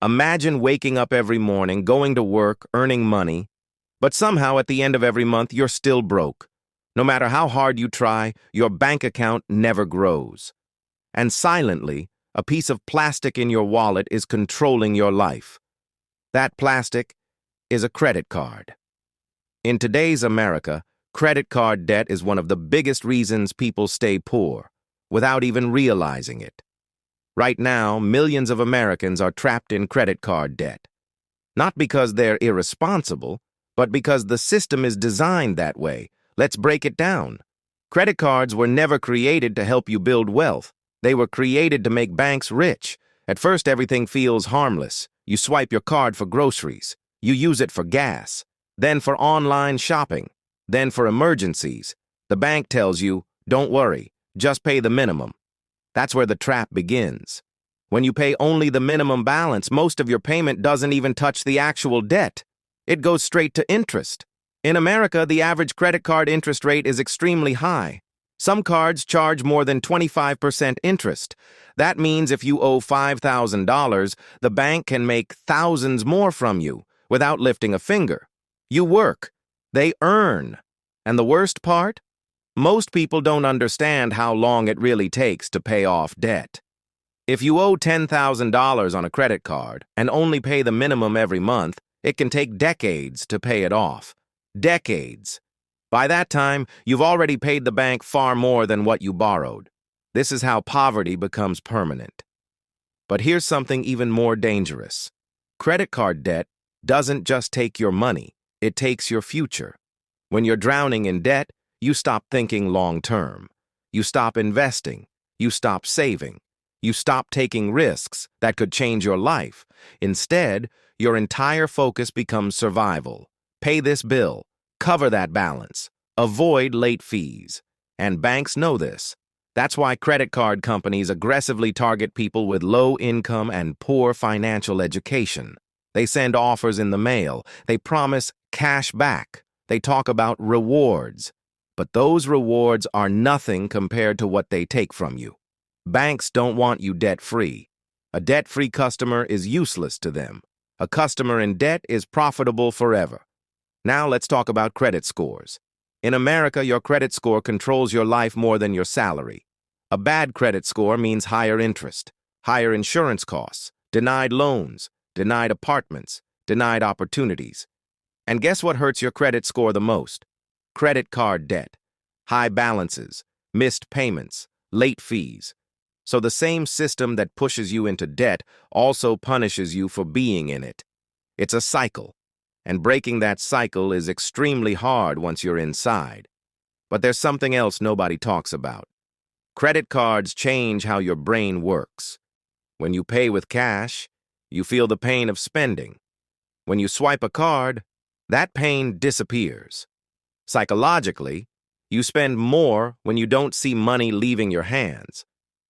Imagine waking up every morning, going to work, earning money, but somehow at the end of every month you're still broke. No matter how hard you try, your bank account never grows. And silently, a piece of plastic in your wallet is controlling your life. That plastic is a credit card. In today's America, credit card debt is one of the biggest reasons people stay poor, without even realizing it. Right now, millions of Americans are trapped in credit card debt. Not because they're irresponsible, but because the system is designed that way. Let's break it down. Credit cards were never created to help you build wealth. They were created to make banks rich. At first, everything feels harmless. You swipe your card for groceries. You use it for gas. Then for online shopping. Then for emergencies. The bank tells you, don't worry, just pay the minimum. That's where the trap begins. When you pay only the minimum balance, most of your payment doesn't even touch the actual debt. It goes straight to interest. In America, the average credit card interest rate is extremely high. Some cards charge more than 25% interest. That means if you owe $5,000, the bank can make thousands more from you without lifting a finger. You work. They earn. And the worst part? Most people don't understand how long it really takes to pay off debt. If you owe $10,000 on a credit card and only pay the minimum every month, it can take decades to pay it off. Decades. By that time, you've already paid the bank far more than what you borrowed. This is how poverty becomes permanent. But here's something even more dangerous. Credit card debt doesn't just take your money, it takes your future. When you're drowning in debt, you stop thinking long-term. You stop investing. You stop saving. You stop taking risks that could change your life. Instead, your entire focus becomes survival. Pay this bill. Cover that balance. Avoid late fees. And banks know this. That's why credit card companies aggressively target people with low income and poor financial education. They send offers in the mail. They promise cash back. They talk about rewards. But those rewards are nothing compared to what they take from you. Banks don't want you debt-free. A debt-free customer is useless to them. A customer in debt is profitable forever. Now let's talk about credit scores. In America, your credit score controls your life more than your salary. A bad credit score means higher interest, higher insurance costs, denied loans, denied apartments, denied opportunities. And guess what hurts your credit score the most? Credit card debt, high balances, missed payments, late fees. So the same system that pushes you into debt also punishes you for being in it. It's a cycle, and breaking that cycle is extremely hard once you're inside. But there's something else nobody talks about. Credit cards change how your brain works. When you pay with cash, you feel the pain of spending. When you swipe a card, that pain disappears. Psychologically, you spend more when you don't see money leaving your hands.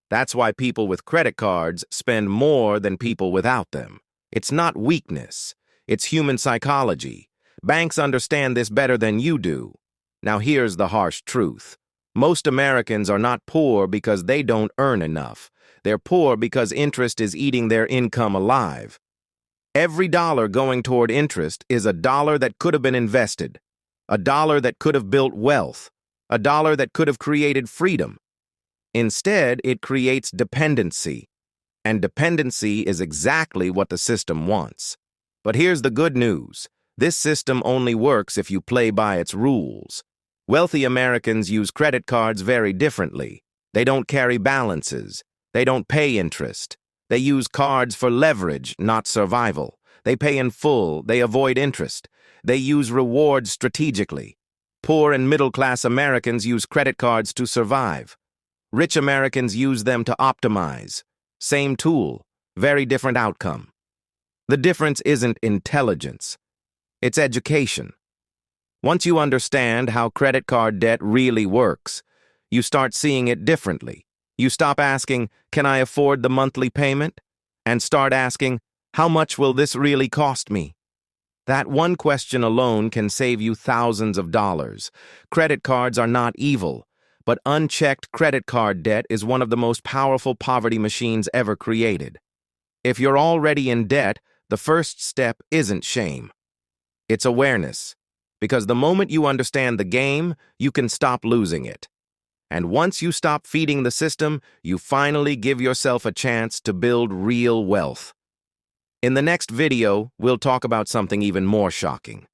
That's why people with credit cards spend more than people without them. It's not weakness. It's human psychology. Banks understand this better than you do. Now here's the harsh truth. Most Americans are not poor because they don't earn enough. They're poor because interest is eating their income alive. Every dollar going toward interest is a dollar that could have been invested. A dollar that could have built wealth, a dollar that could have created freedom. Instead, it creates dependency, and dependency is exactly what the system wants. But here's the good news. This system only works if you play by its rules. Wealthy Americans use credit cards very differently. They don't carry balances. They don't pay interest. They use cards for leverage, not survival. They pay in full. They avoid interest. They use rewards strategically. Poor and middle-class Americans use credit cards to survive. Rich Americans use them to optimize. Same tool, very different outcome. The difference isn't intelligence. It's education. Once you understand how credit card debt really works, you start seeing it differently. You stop asking, can I afford the monthly payment? And start asking, how much will this really cost me? That one question alone can save you thousands of dollars. Credit cards are not evil, but unchecked credit card debt is one of the most powerful poverty machines ever created. If you're already in debt, the first step isn't shame. It's awareness. Because the moment you understand the game, you can stop losing it. And once you stop feeding the system, you finally give yourself a chance to build real wealth. In the next video, we'll talk about something even more shocking.